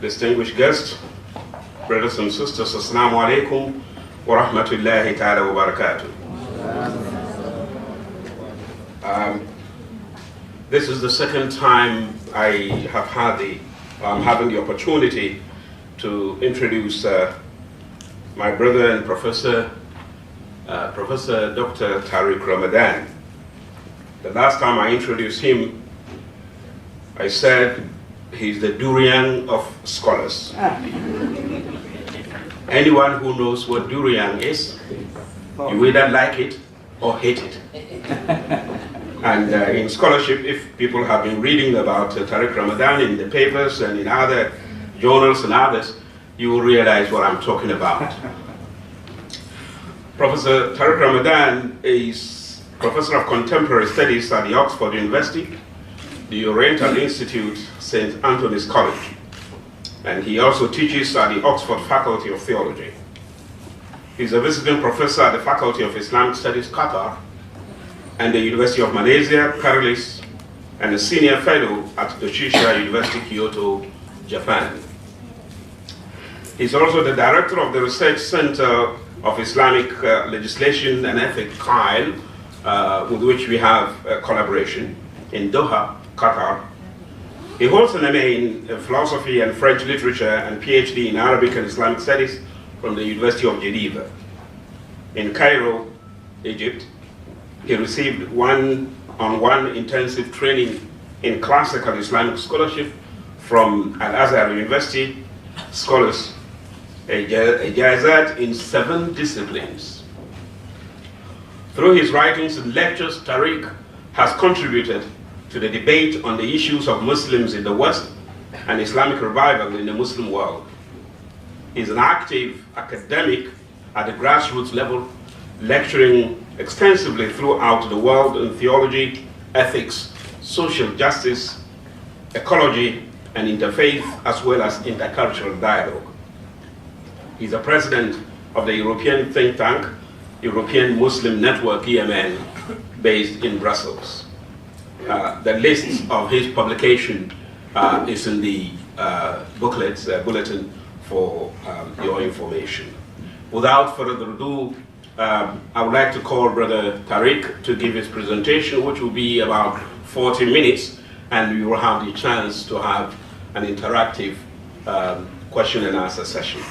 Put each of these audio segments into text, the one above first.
distinguished guests, brothers and sisters, Assalamu alaikum wa rahmatullahi ta'ala wa barakatuh. This is the second time I have had I'm having the opportunity to introduce my brother and Professor Dr. Tariq Ramadan. The last time I introduced him, I said he's the durian of scholars. Anyone who knows what durian is, you either like it or hate it. And in scholarship, if people have been reading about Tariq Ramadan in the papers and in other journals and others, you will realize what I'm talking about. Professor Tariq Ramadan is Professor of Contemporary Studies at the Oxford University, the Oriental Institute, St. Anthony's College, and he also teaches at the Oxford Faculty of Theology. He's a visiting professor at the Faculty of Islamic Studies, Qatar, and the University of Malaysia, Paris, and a senior fellow at Doshisha University, Kyoto, Japan. He's also the director of the Research Center of Islamic Legislation and Ethics, KAIL, with which we have a collaboration in Doha, Qatar. He holds an MA in Philosophy and French Literature and PhD in Arabic and Islamic Studies from the University of Geneva. In Cairo, Egypt, he received one-on-one intensive training in classical Islamic scholarship from Al-Azhar University scholars, a Jazat in 7 disciplines. Through his writings and lectures, Tariq has contributed to the debate on the issues of Muslims in the West and Islamic revival in the Muslim world. He's an active academic at the grassroots level, lecturing extensively throughout the world in theology, ethics, social justice, ecology, and interfaith, as well as intercultural dialogue. He's the president of the European think tank, European Muslim Network, EMN, based in Brussels. The list of his publication is in the bulletin for your information. Without further ado, I would like to call Brother Tariq to give his presentation, which will be about 40 minutes, and we will have the chance to have an interactive question and answer session.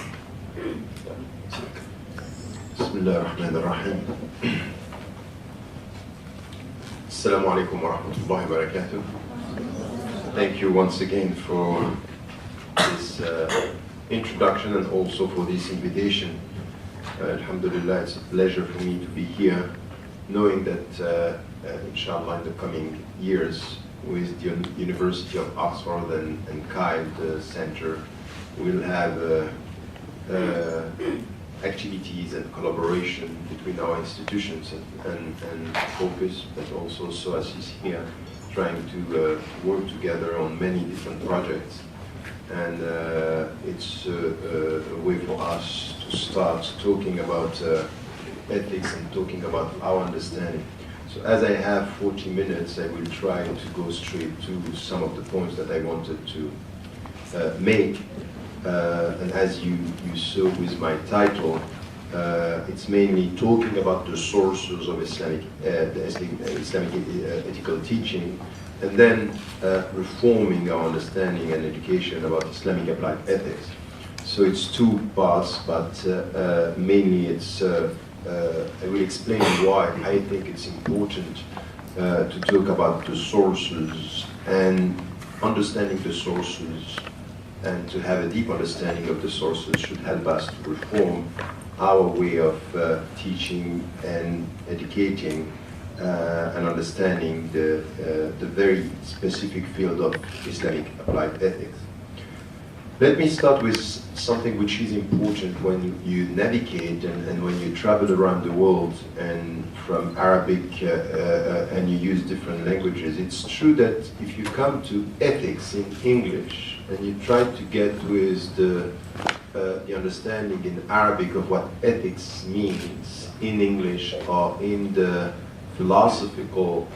Bismillah ar-Rahman ar-Rahim. Assalamu alaikum wa rahmatullahi wa barakatuh. Thank you once again for this introduction and also for this invitation. Alhamdulillah, it's a pleasure for me to be here, knowing that inshallah in the coming years with the University of Oxford and KAIL, the center, we'll have activities and collaboration between our institutions and focus, but also SOAS is here trying to work together on many different projects. And it's a way for us to start talking about ethics and talking about our understanding. So as I have 40 minutes, I will try to go straight to some of the points that I wanted to make. And as you saw with my title, it's mainly talking about the sources of Islamic ethical teaching, and then reforming our understanding and education about Islamic applied ethics. So it's 2 parts, but mainly it's, I will explain why I think it's important to talk about the sources, and understanding the sources and to have a deep understanding of the sources should help us to reform our way of teaching and educating and understanding the very specific field of Islamic applied ethics. Let me start with something which is important when you navigate and when you travel around the world, and from Arabic and you use different languages. It's true that if you come to ethics in English and you try to get with the understanding in Arabic of what ethics means in English or in the philosophical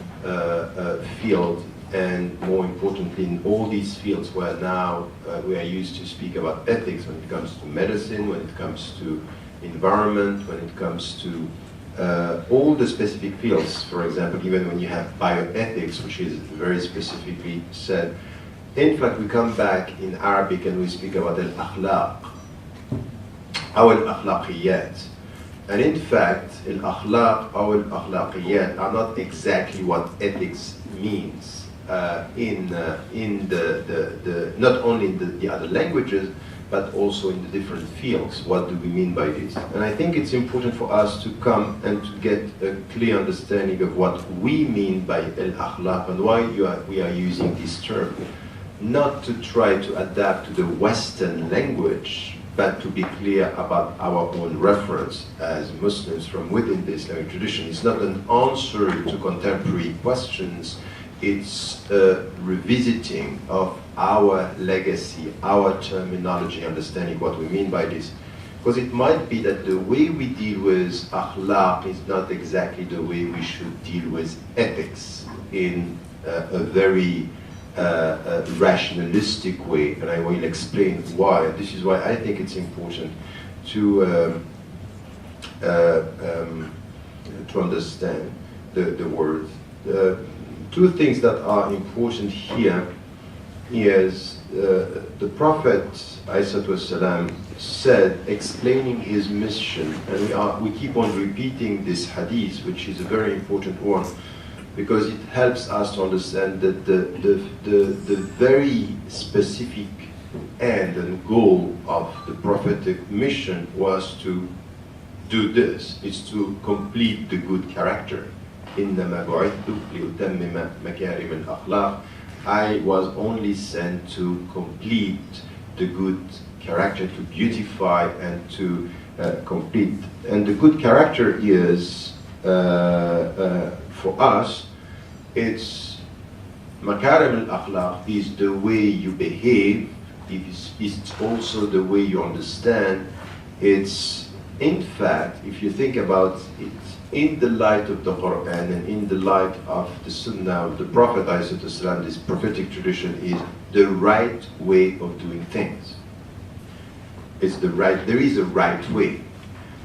field, and more importantly, in all these fields where now we are used to speak about ethics when it comes to medicine, when it comes to environment, when it comes to all the specific fields, for example, even when you have bioethics, which is very specifically said. In fact, we come back in Arabic and we speak about al-akhlaq, or al-akhlaqiyat. And in fact, al-akhlaq or al-akhlaqiyat are not exactly what ethics means in not only in the other languages, but also in the different fields. What do we mean by this? And I think it's important for us to come and to get a clear understanding of what we mean by al-akhlaq and why we are using this term. Not to try to adapt to the Western language, but to be clear about our own reference as Muslims from within the Islamic tradition. It's not an answer to contemporary questions, it's a revisiting of our legacy, our terminology, understanding what we mean by this. Because it might be that the way we deal with akhlaq is not exactly the way we should deal with ethics in a very rationalistic way, and I will explain why. This is why I think it's important to understand the word. Two things that are important here is the Prophet ﷺ said, explaining his mission, and we keep on repeating this hadith, which is a very important one, because it helps us to understand that the very specific end and goal of the prophetic mission was to do this, is to complete the good character. إِنَّمَا بُعِثْتُ لِأُتَمِّمَ مَكَارِمَ الْأَخْلَاقِ. I was only sent to complete the good character, to beautify and to complete. And the good character is, for us, it's makarim al-akhlaq is the way you behave, it's also the way you understand. It's, in fact, if you think about it, in the light of the Quran and in the light of the Sunnah of the Prophet ﷺ, this prophetic tradition is the right way of doing things. It's there is a right way.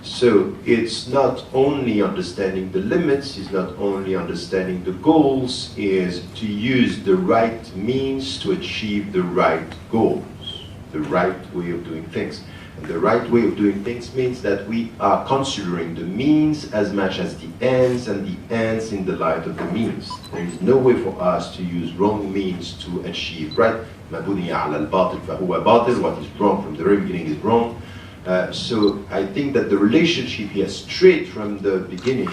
So it's not only understanding the limits, it's not only understanding the goals, is to use the right means to achieve the right goals, the right way of doing things. And the right way of doing things means that we are considering the means as much as the ends, and the ends in the light of the means. There is no way for us to use wrong means to achieve right. What is wrong from the very beginning is wrong. So I think that the relationship here straight from the beginning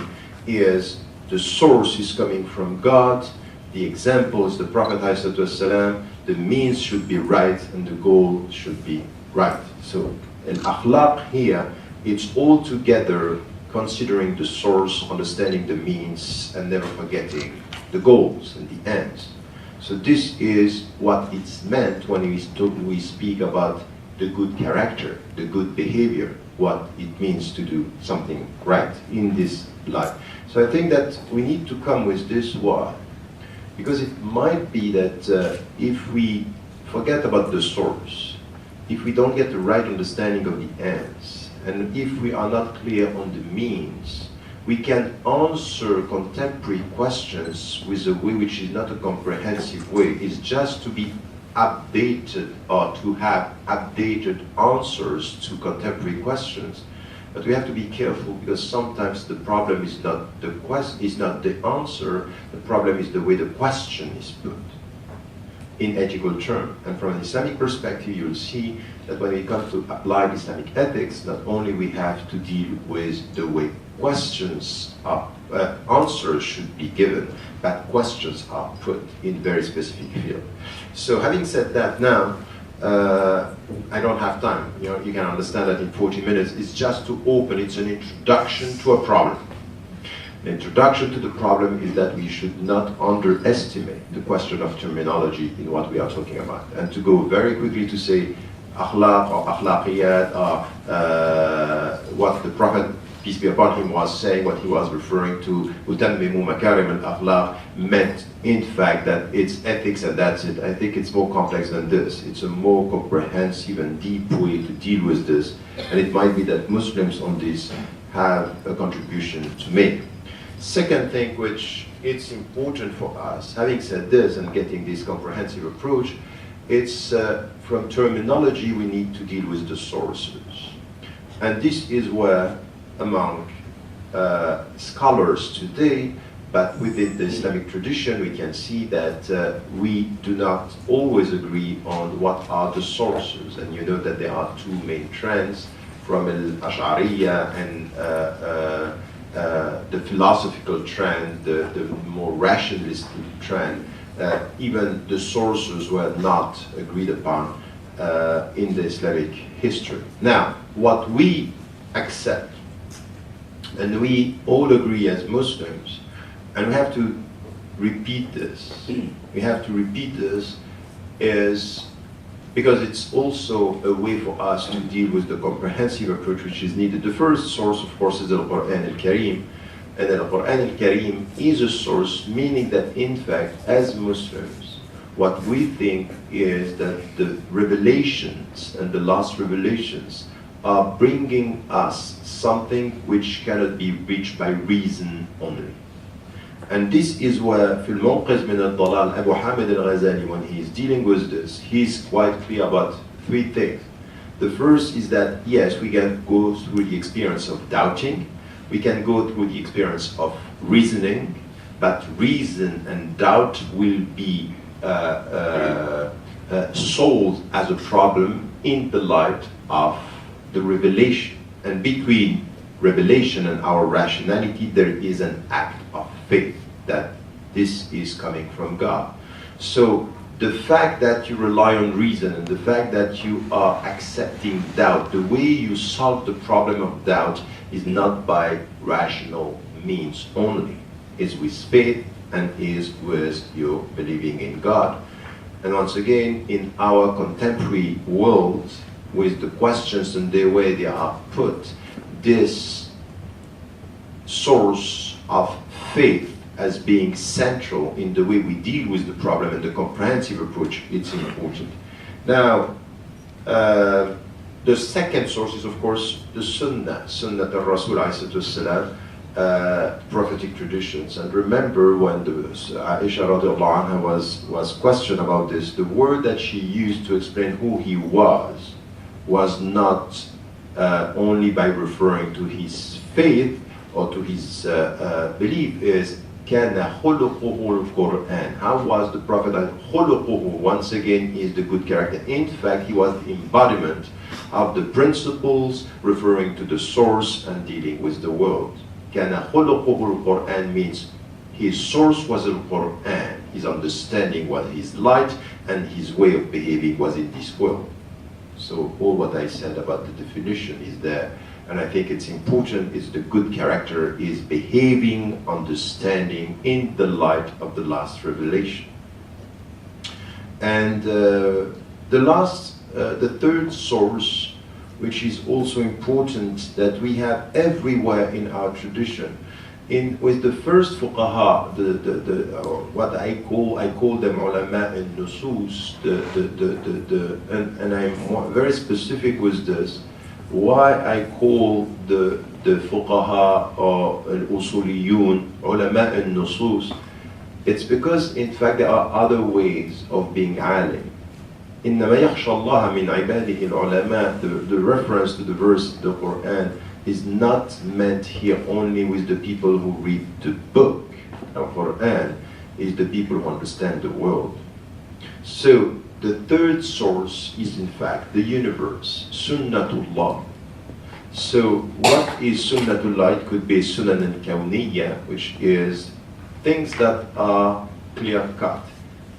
is the source is coming from God, the example is the Prophet ﷺ, the means should be right and the goal should be right. So in akhlaq here, it's all together considering the source, understanding the means, and never forgetting the goals and the ends. So this is what it's meant when we speak about the good character, the good behavior, what it means to do something right in this life. So I think that we need to come with this why, because it might be that if we forget about the source, if we don't get the right understanding of the ends, and if we are not clear on the means, we can answer contemporary questions with a way which is not a comprehensive way. It's just to be updated or to have updated answers to contemporary questions. But we have to be careful, because sometimes the problem is not the answer, the problem is the way the question is put in ethical terms. And from an Islamic perspective, you'll see that when we come to apply Islamic ethics, not only we have to deal with the way questions are, answers should be given, but questions are put in very specific field. So having said that now, I don't have time. You can understand that in 40 minutes. It's just to open, it's an introduction to a problem. The introduction to the problem is that we should not underestimate the question of terminology in what we are talking about. And to go very quickly to say akhlaq or akhlaqiyat or what the Prophet peace be upon him, was saying, what he was referring to, "Utammimu makarim al-akhlaq," meant in fact that it's ethics and that's it. I think it's more complex than this. It's a more comprehensive and deep way to deal with this, and it might be that Muslims on this have a contribution to make. Second thing which it's important for us, having said this and getting this comprehensive approach, it's from terminology we need to deal with the sources. And this is where among scholars today, but within the Islamic tradition, we can see that we do not always agree on what are the sources. And you know that there are two main trends from Al-Ash'ariyya and the philosophical trend, the more rationalistic trend. Even the sources were not agreed upon in the Islamic history. Now, what we accept, and we all agree as Muslims, and we have to repeat this, is because it's also a way for us to deal with the comprehensive approach which is needed. The first source, of course, is the Quran al-Karim. And the Quran al-Karim is a source, meaning that in fact, as Muslims, what we think is that the revelations and the last revelations are bringing us something which cannot be reached by reason only. And this is where, في المنقذ من الضلال, Abu Hamid al-Ghazali, when he is dealing with this, he's quite clear about three things. The first is that, yes, we can go through the experience of doubting, we can go through the experience of reasoning, but reason and doubt will be solved as a problem in the light of the revelation. And between revelation and our rationality, there is an act of faith that this is coming from God. So the fact that you rely on reason and the fact that you are accepting doubt, the way you solve the problem of doubt is not by rational means only. It's with faith and is with your believing in God. And once again, in our contemporary world, with the questions and the way they are put, this source of faith as being central in the way we deal with the problem and the comprehensive approach, it's important. Now, the second source is, of course, the Sunnah al-Rasul ﷺ, prophetic traditions. And remember when Aisha radiallahu anha was questioned about this, the word that she used to explain who he was not only by referring to his faith or to his belief, is كَانَ خُلُقُهُ الْقُرْآنِ. How was the Prophet? خُلُقُهُ, once again, is the good character. In fact, he was the embodiment of the principles referring to the source and dealing with the world. كَانَ خُلُقُهُ الْقُرْآنِ means his source was the Quran. His understanding was his light, and his way of behaving was in this world. So all what I said about the definition is there. And I think it's important, is the good character is behaving, understanding in the light of the last revelation. And the third source, which is also important, that we have everywhere in our tradition, with the first fuqaha, what I call them ulama al-nusus, and I'm very specific with this. Why I call the fuqaha or al-usuliyun ulama al-nusus, it's because in fact there are other ways of being alim. إِنَّمَا يَخْشَى اللَّهَ مِنْ عِبَادِهِ الْعُلَمَاء, the reference to the verse of the Quran is not meant here only with the people who read the book. The Quran is the people who understand the world. So the third source is in fact the universe, Sunnatullah. So what is Sunnatullah? It could be Sunan al-Kawniyya, which is things that are clear-cut.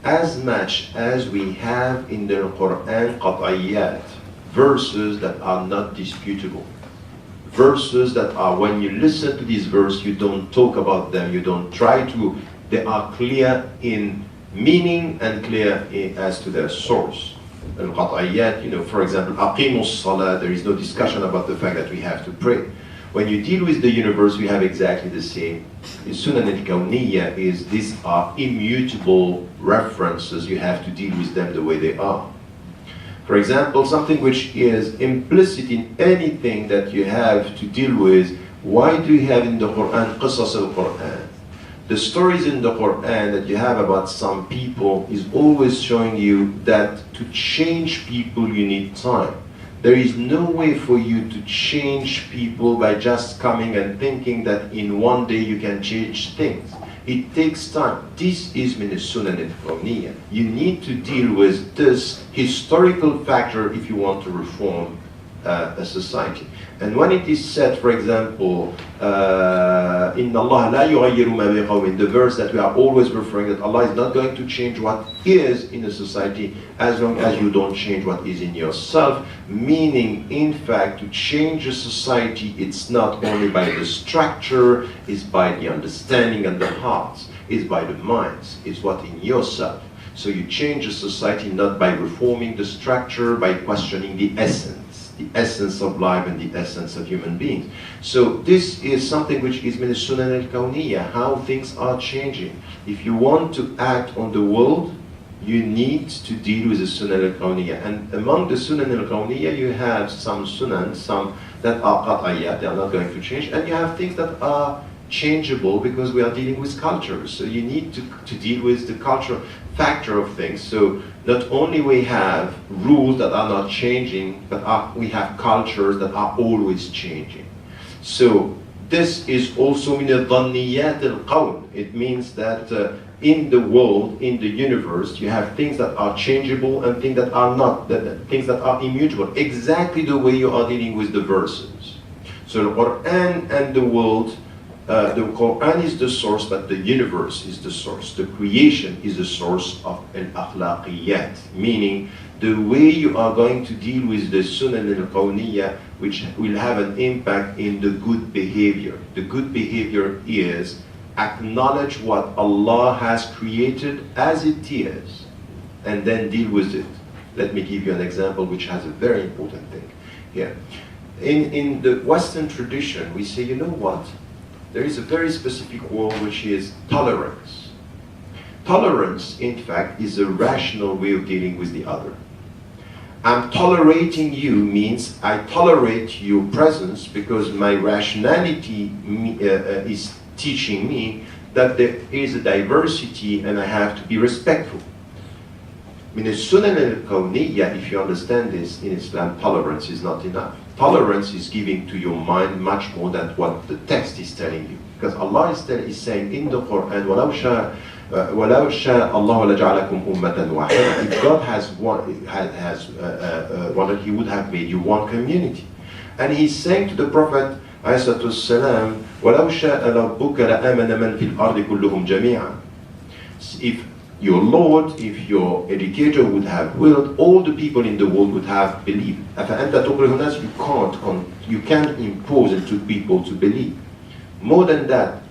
As much as we have in the Quran qat'iyyat, verses that are not disputable. Verses that are, when you listen to this verse, you don't talk about them, you don't try to, they are clear in meaning and clear as to their source. Al-Qat'iyyat, for example, Aqimus Salah, there is no discussion about the fact that we have to pray. When you deal with the universe, we have exactly the same. Sunan al-Kawniyya is, these are immutable references. You have to deal with them the way they are. For example, something which is implicit in anything that you have to deal with. Why do you have in the Quran qisas al-Quran? The stories in the Quran that you have about some people is always showing you that to change people you need time. There is no way for you to change people by just coming and thinking that in one day you can change things. It takes time. This is min as-sunan al-kawniyya. You need to deal with this historical factor if you want to reform a society. And when it is said, for example, إِنَّ اللَّهَ لَا يُغَيِّرُ مَا بِقَوْمٍ, the verse that we are always referring, that Allah is not going to change what is in a society as long as you don't change what is in yourself. Meaning, in fact, to change a society, it's not only by the structure, it's by the understanding and the hearts, it's by the minds, it's what in yourself. So you change a society not by reforming the structure, by questioning the essence of life and the essence of human beings. So this is something which is min as-sunan al-kawniyya, how things are changing. If you want to act on the world, you need to deal with the sunan al-kawniyya. And among the sunan al-kawniyya, you have some sunan, some that are qat'iyyat, they are not going to change, and you have things that are changeable because we are dealing with culture. So you need to deal with the cultural factor of things. So not only we have rules that are not changing, but we have cultures that are always changing. So this is also min al-dhanniyat al-qawn. It means that in the world, in the universe, you have things that are changeable and things that are not, things that are immutable. Exactly the way you are dealing with the verses. So the Quran and the world, the Quran is the source, but the universe is the source. The creation is the source of al-akhlaqiyat, meaning the way you are going to deal with the sunan al-kawniyya, which will have an impact in the good behavior. The good behavior is acknowledge what Allah has created as it is, and then deal with it. Let me give you an example which has a very important thing here. In the Western tradition, we say, you know what? There is a very specific word which is tolerance. Tolerance, in fact, is a rational way of dealing with the other. I'm tolerating you means I tolerate your presence because my rationality is teaching me that there is a diversity and I have to be respectful. Min as-sunan al-kawniyya, if you understand this, in Islam, tolerance is not enough. Tolerance is giving to your mind much more than what the text is telling you. Because Allah is saying in the Quran, وَلَوْ شَاءَ اللَّهُ لَجَعَلَكُمْ أُمَّةً وَاحِدَةً. If God has wanted, He would have made you one community. And He's saying to the Prophet, ﷺ, وَلَوْ شَاءَ رَبُّكَ لَآمَنَ مَنْ فِي الْأَرْضِ كُلُّهُمْ جَمِيعًا. If your Lord, if your educator would have willed, all the people in the world would have believed. You can't impose it to people to believe. More than that,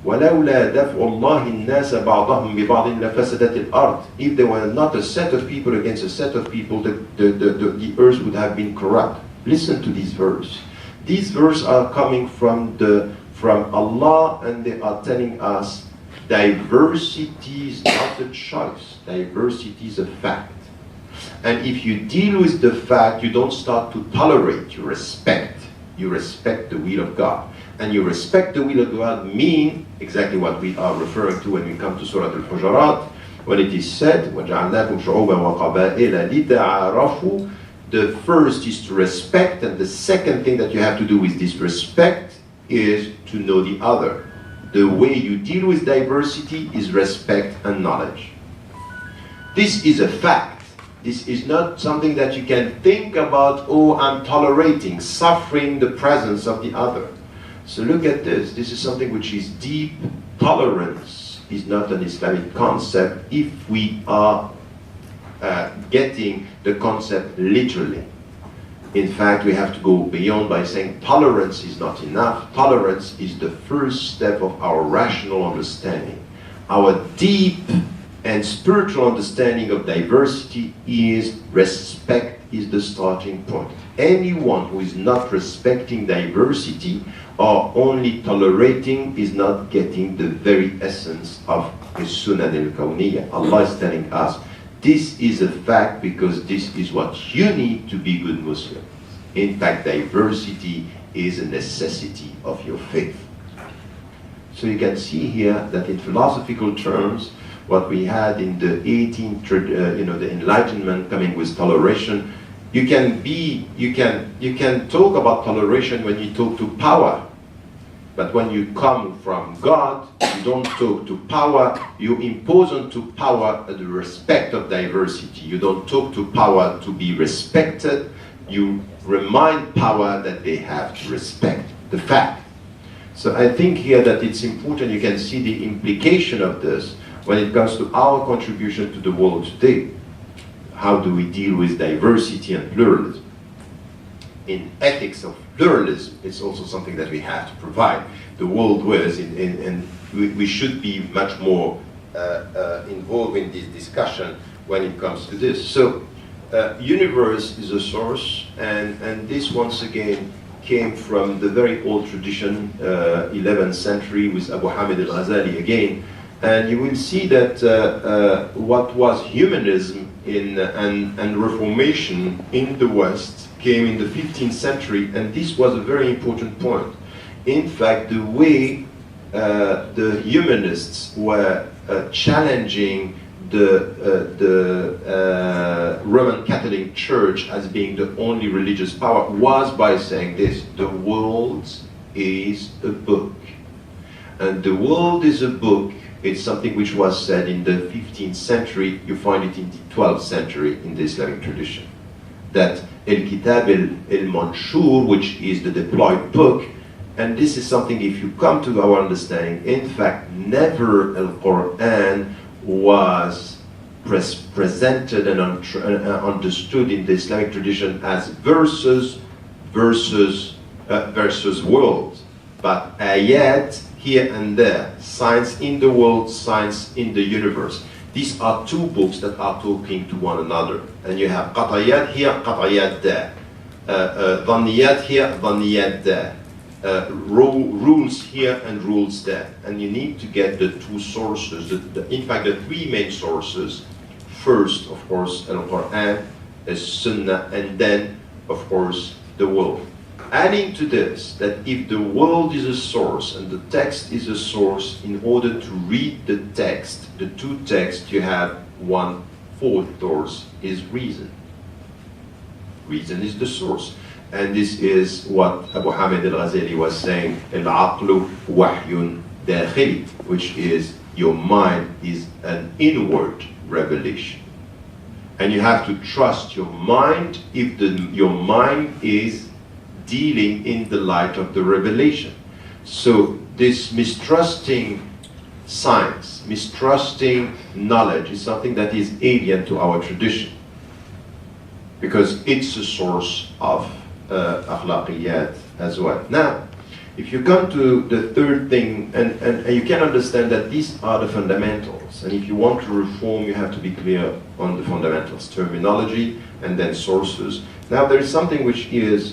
وَلَوْلَا دَفْعُ اللَّهِ النَّاسَ بَعْضَهُمْ بِبَعْضٍ لَفَسَدَتِ الْأَرْضِ. If there were not a set of people against a set of people, the earth would have been corrupt. Listen to this verse. These verses are coming from Allah, and they are telling us diversity is not a choice. Diversity is a fact. And if you deal with the fact, you don't start to tolerate, you respect. You respect the will of God. And you respect the will of God mean exactly what we are referring to when we come to Surah Al-Hujurat, when it is said, وَجَعَلْنَاكُمْ شُعُوبًا وَقَبَائِلَ لِتَعَارَفُوا. The first is to respect, and the second thing that you have to do with this respect is to know the other. The way you deal with diversity is respect and knowledge. This is a fact. This is not something that you can think about, oh, I'm tolerating, suffering the presence of the other. So look at this. This is something which is deep. Tolerance is not an Islamic concept if we are getting the concept literally. In fact, we have to go beyond by saying tolerance is not enough. Tolerance is the first step of our rational understanding. Our deep and spiritual understanding of diversity is respect is the starting point. Anyone who is not respecting diversity or only tolerating is not getting the very essence of the Sunan al-Kawniyya. Allah is telling us, this is a fact because this is what you need to be good Muslim. In fact, diversity is a necessity of your faith. So you can see here that in philosophical terms, what we had in the 18th, the Enlightenment coming with toleration, you can talk about toleration when you talk to power, but when you come from God, you don't talk to power. You impose onto power the respect of diversity. You don't talk to power to be respected. You remind power that they have to respect the fact. So I think here that it's important. You can see the implication of this when it comes to our contribution to the world today. How do we deal with diversity and pluralism? In ethics of pluralism, it's also something that we have to provide the world with, and we should be much more involved in this discussion when it comes to this. So, universe is a source, and this once again came from the very old tradition, 11th century, with Abu Hamid al-Ghazali again. And you will see that what was humanism and Reformation in the West came in the 15th century, and this was a very important point. In fact, the way the humanists were challenging the Roman Catholic Church as being the only religious power was by saying this: the world is a book. And the world is a book. It's something which was said in the 15th century. You find it in the 12th century in the Islamic tradition. That Al-Kitab al-Manshur, which is the deployed book, and this is something, if you come to our understanding, in fact, never Al-Quran was presented and understood in the Islamic tradition as verses world, but ayat here and there, science in the world, science in the universe. These are two books that are talking to one another. And you have qat'iyat here, qat'iyat there. Dhanniyat here, dhanniyat there. Rules here and rules there. And you need to get the two sources, in fact the three main sources. First, of course, Al-Quran, As-Sunnah, and then, of course, the world. Adding to this, that if the world is a source and the text is a source, in order to read the text, the two texts, you have one fourth source, is reason. Reason is the source. And this is what Abu Hamid al-Ghazali was saying, al-aqlu wahyun dakhili, which is your mind is an inward revelation. And you have to trust your mind if your mind is dealing in the light of the revelation. So this mistrusting science, mistrusting knowledge is something that is alien to our tradition, because it's a source of akhlaqiyat as well. Now, if you come to the third thing, and you can understand that these are the fundamentals, and if you want to reform, you have to be clear on the fundamentals, terminology, and then sources. Now there is something which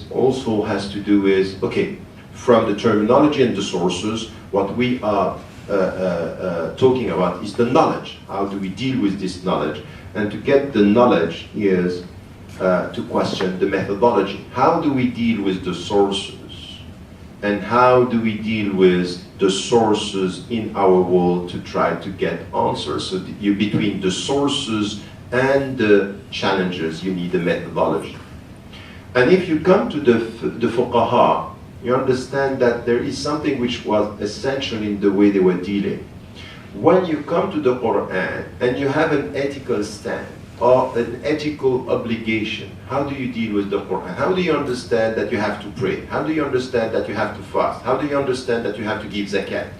also has to do with, okay, from the terminology and the sources, what we are talking about is the knowledge. How do we deal with this knowledge? And to get the knowledge is to question the methodology. How do we deal with the sources? And how do we deal with the sources in our world to try to get answers? So between the sources and the challenges, you need a methodology. And if you come to the fuqaha, you understand that there is something which was essential in the way they were dealing. When you come to the Quran and you have an ethical stand or an ethical obligation, how do you deal with the Quran? How do you understand that you have to pray? How do you understand that you have to fast? How do you understand that you have to give zakat?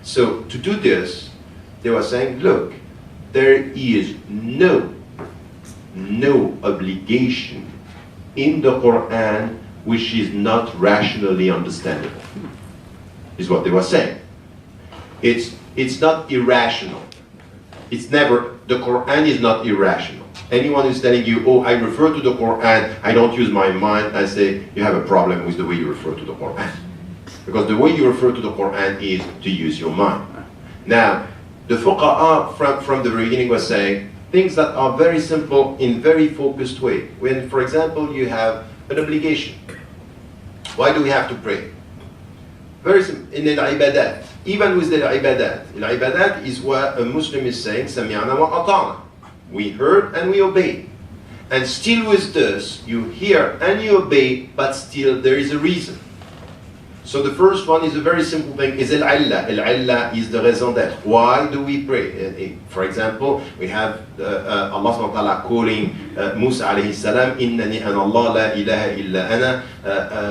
So to do this, they were saying, look, there is no obligation in the Quran which is not rationally understandable, is what they were saying. It's not irrational. The Quran is not irrational. Anyone who's telling you, oh, I refer to the Quran, I don't use my mind, I say, you have a problem with the way you refer to the Quran. Because the way you refer to the Quran is to use your mind. Now, the fuqaha from the beginning was saying things that are very simple in very focused way. When, for example, you have an obligation. Why do we have to pray? Very simple. In al-ibadat, even with the ibadat is where a Muslim is saying, Sami'ana wa ata'na. We heard and we obey. And still with this, you hear and you obey, but still there is a reason. So the first one is a very simple thing, is al-illa. Al-illa is the raison d'être. Why do we pray? For example, we have Allah subhanahu wa ta'ala calling Musa alayhi salam, Innani ana Allah la ilaha illa ana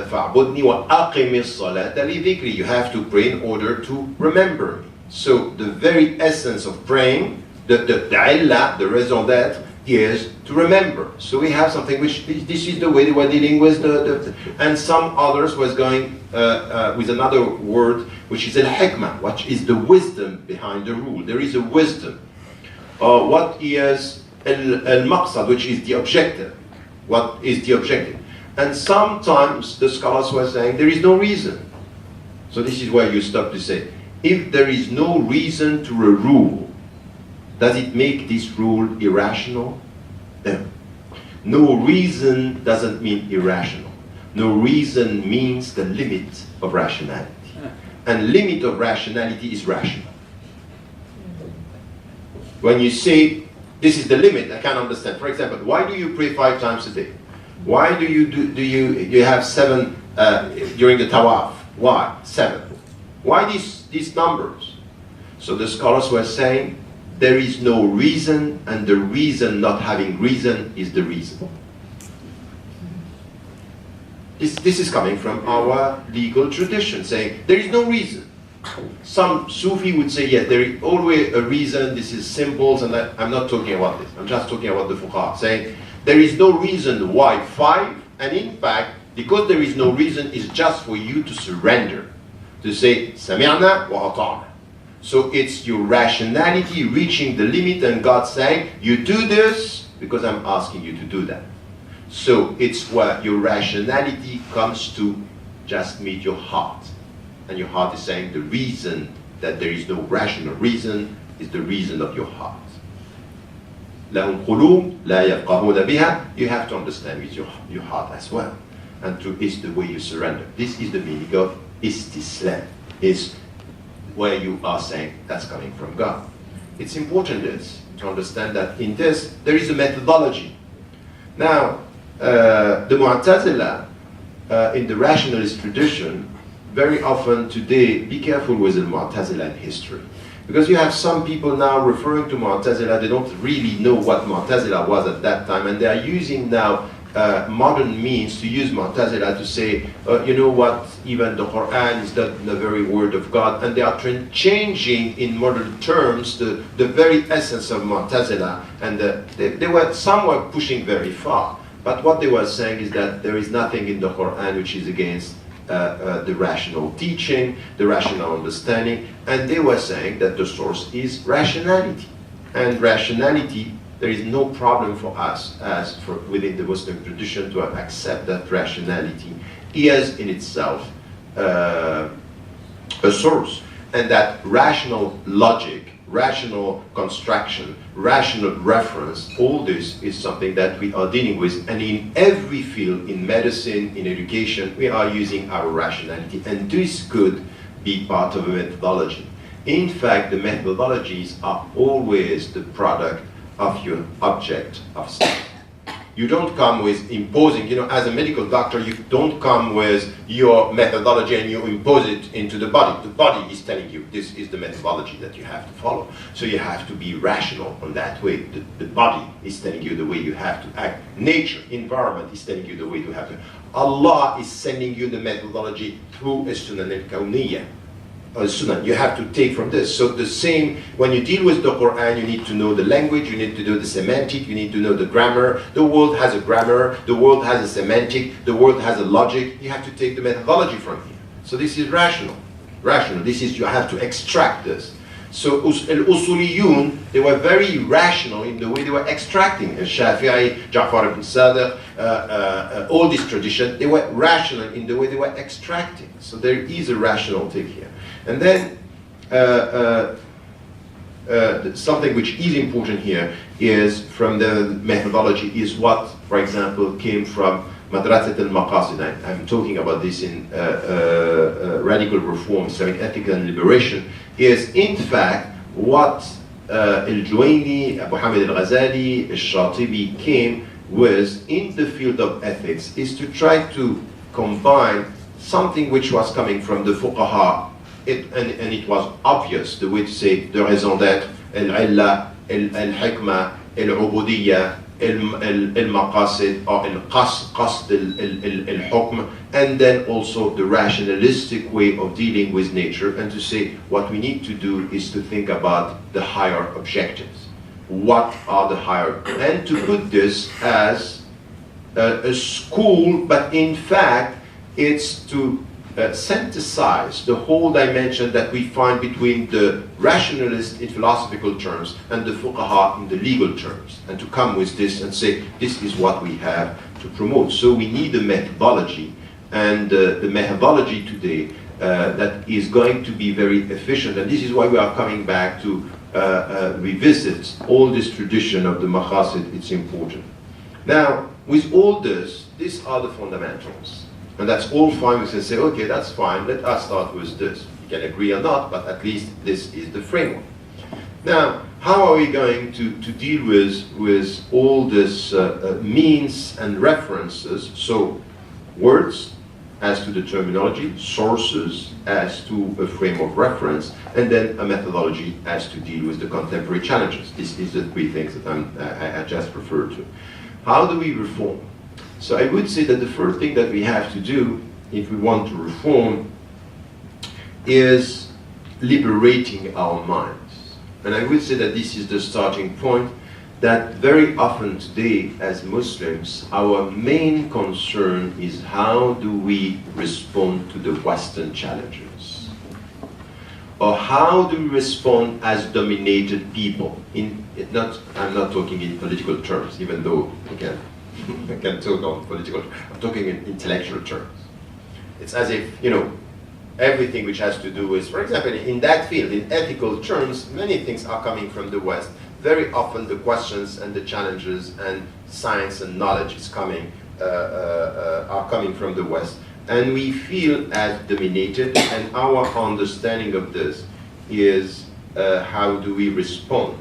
fa'budni wa aqimis salata li dhikri. You have to pray in order to remember me. So the very essence of praying, the illa, the raison d'être, is to remember. So we have something which, this is the way they were dealing with and some others was going with another word, which is al-hikmah, which is the wisdom behind the rule. There is a wisdom. What is al-maqsad, which is the objective. What is the objective? And sometimes the scholars were saying there is no reason. So this is where you stop to say, if there is no reason to a rule, does it make this rule irrational? No. No reason doesn't mean irrational. No reason means the limit of rationality. And limit of rationality is rational. When you say, this is the limit, I can't understand. For example, why do you pray 5 times a day? Why do you have 7 during the tawaf? Why? 7. Why these numbers? So the scholars were saying, there is no reason, and the reason not having reason is the reason. This is coming from our legal tradition, saying there is no reason. Some Sufi would say, yes, there is always a reason, this is symbols, and I'm not talking about this. I'm just talking about the fuqaha, saying there is no reason why 5, and in fact, because there is no reason, it's just for you to surrender, to say, Sami'na wa ata'na. So it's your rationality reaching the limit and God saying, you do this because I'm asking you to do that. So it's where your rationality comes to just meet your heart. And your heart is saying the reason that there is no rational reason is the reason of your heart. لَهُمْ قُلُوبٌ لَا يَفْقَهُونَ بِهَا. You have to understand with your heart as well. And is the way you surrender. This is the meaning of istislam. Is where you are saying that's coming from God. It's important to understand that in this there is a methodology. Now, the Mu'tazila in the rationalist tradition, very often today, be careful with the Mu'tazila in history. Because you have some people now referring to Mu'tazila, they don't really know what Mu'tazila was at that time, and they are using now modern means to use Mu'tazila to say, you know what, even the Quran is not the very word of God, and they are changing in modern terms the very essence of Mu'tazila, and some were pushing very far. But what they were saying is that there is nothing in the Quran which is against the rational teaching, the rational understanding, and they were saying that the source is rationality. And rationality, there is no problem for us within the Muslim tradition to accept that rationality is in itself a source, and that rational logic, rational construction, rational reference, all this is something that we are dealing with, and in every field, in medicine, in education, we are using our rationality, and this could be part of a methodology. In fact, the methodologies are always the product of your object of study. You don't come with imposing, you know, as a medical doctor, you don't come with your methodology and you impose it into the body. The body is telling you this is the methodology that you have to follow. So you have to be rational on that way. The body is telling you the way you have to act. Nature, environment is telling you the way you have to. Allah is sending you the methodology through a sunan al-kawniyah. Sunnah, you have to take from this. So the same, when you deal with the Quran, you need to know the language, you need to know the semantic, you need to know the grammar. The world has a grammar, the world has a semantic, the world has a logic. You have to take the methodology from here. So this is rational. Rational. This is, you have to extract this. So al-Usuliyun, they were very rational in the way they were extracting. Al-Shafi'i, Ja'far ibn Sadiq, all this tradition, they were rational in the way they were extracting. So there is a rational take here. And then something which is important here is from the methodology is what, for example, came from Madrasat al-Maqasid. I'm talking about this in Radical Reform, Islamic Ethical and Liberation, is in fact what Al-Juwayni, Abu Hamid al-Ghazali, Al-Shatibi came with in the field of ethics, is to try to combine something which was coming from the fuqaha, and it was obvious, the way to say the raison d'être, al-illa, al-hikmah, al-ubudiyya, al-maqasid, or al-qasd al-hukm, and then also the rationalistic way of dealing with nature, and to say what we need to do is to think about the higher objectives. What are the higher, and to put this as a school, but in fact it's to synthesize the whole dimension that we find between the rationalist in philosophical terms and the fuqaha in the legal terms, and to come with this and say this is what we have to promote. So we need a methodology, and the methodology today that is going to be very efficient, and this is why we are coming back to revisit all this tradition of the maqasid. It's important. Now, with all this, these are the fundamentals. And that's all fine. We can say, okay, that's fine. Let us start with this. You can agree or not, but at least this is the framework. Now, how are we going to deal with all this means and references? So, words as to the terminology, sources as to a frame of reference, and then a methodology as to deal with the contemporary challenges. This is the three things that I just referred to. How do we reform? So I would say that the first thing that we have to do, if we want to reform, is liberating our minds. And I would say that this is the starting point, that very often today, as Muslims, our main concern is how do we respond to the Western challenges? Or how do we respond as dominated people? I'm not talking in political terms, even though, again, I can talk on political, I'm talking in intellectual terms. It's as if, everything which has to do with, for example, in that field, in ethical terms, many things are coming from the West. Very often the questions and the challenges and science and knowledge is are coming from the West. And we feel as dominated, and our understanding of this is how do we respond.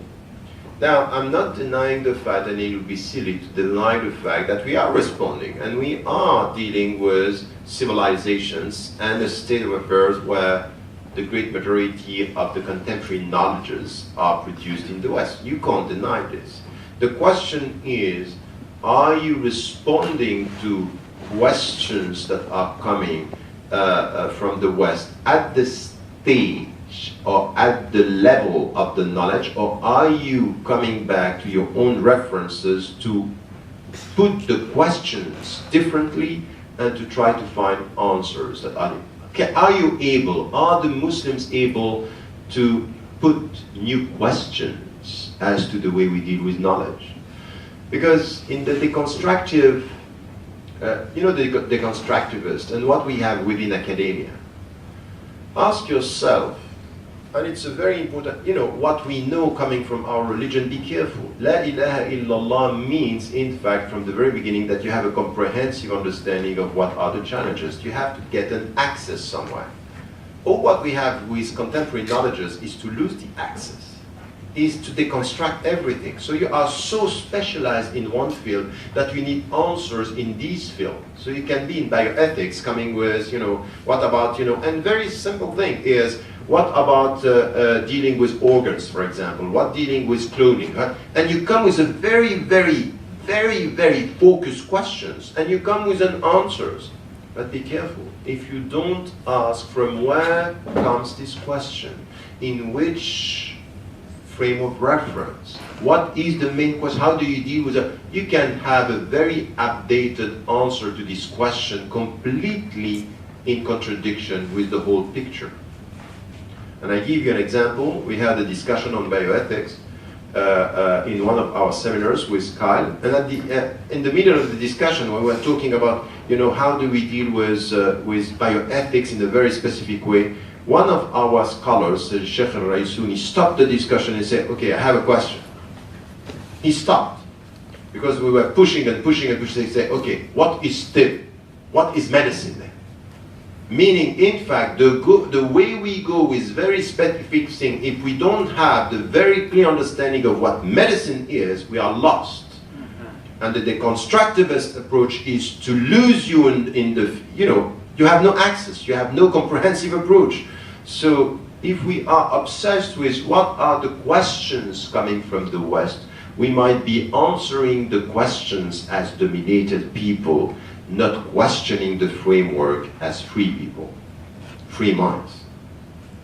Now, I'm not denying the fact, and it would be silly to deny the fact that we are responding, and we are dealing with civilizations and a state of affairs where the great majority of the contemporary knowledges are produced in the West. You can't deny this. The question is, are you responding to questions that are coming from the West at the stage or at the level of the knowledge, or are you coming back to your own references to put the questions differently and to try to find answers that are the Muslims able to put new questions as to the way we deal with knowledge? Because in the deconstructive, the deconstructivist and what we have within academia, ask yourself, and it's a very important, what we know coming from our religion, be careful. La ilaha illallah means, in fact, from the very beginning, that you have a comprehensive understanding of what are the challenges. You have to get an access somewhere. All what we have with contemporary knowledges is to lose the access, is to deconstruct everything. So you are so specialized in one field that you need answers in this field. So you can be in bioethics coming with, what about, and very simple thing is, what about dealing with organs, for example? What dealing with cloning? Huh? And you come with a very, very, very, very focused questions, and you come with an answers. But be careful. If you don't ask from where comes this question, in which frame of reference, what is the main question, how do you deal with it? You can have a very updated answer to this question completely in contradiction with the whole picture. And I give you an example. We had a discussion on bioethics in one of our seminars with Kyle, and in the middle of the discussion, we were talking about, how do we deal with bioethics in a very specific way. One of our scholars, Sheikh al-Raisouni, stopped the discussion and said, okay, I have a question. He stopped, because we were pushing and pushing and pushing. He said, okay, what is tib? What is medicine then? Meaning, in fact, the way we go with very specific things, if we don't have the very clear understanding of what medicine is, we are lost. And the deconstructivist approach is to lose you in the, you have no access, you have no comprehensive approach. So if we are obsessed with what are the questions coming from the West, we might be answering the questions as dominated people, not questioning the framework as free people, free minds,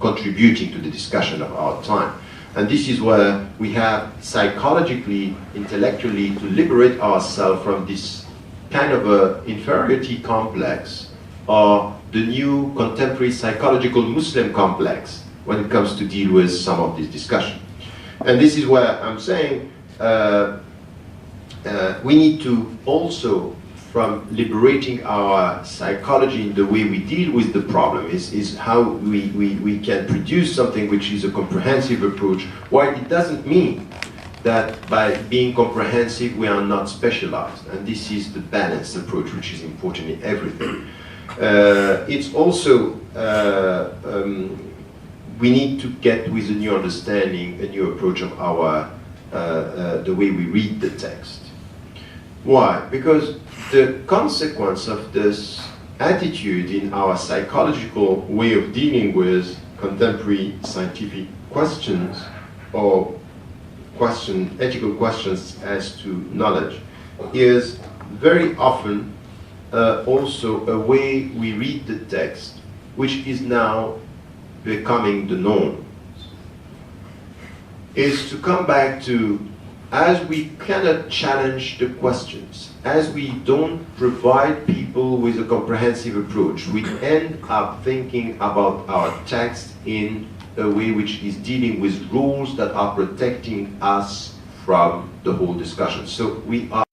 contributing to the discussion of our time. And this is where we have psychologically, intellectually, to liberate ourselves from this kind of a inferiority complex, or the new contemporary psychological Muslim complex when it comes to deal with some of this discussion. And this is where I'm saying we need to also, from liberating our psychology in the way we deal with the problem, is how we can produce something which is a comprehensive approach, while it doesn't mean that by being comprehensive we are not specialized. And this is the balanced approach which is important in everything. It's also, we need to get with a new understanding, a new approach of our, the way we read the text. Why? Because the consequence of this attitude in our psychological way of dealing with contemporary scientific questions, or ethical questions as to knowledge, is very often also a way we read the text, which is now becoming the norm, is to come back to, as we cannot challenge the questions, as we don't provide people with a comprehensive approach, we end up thinking about our text in a way which is dealing with rules that are protecting us from the whole discussion. So we are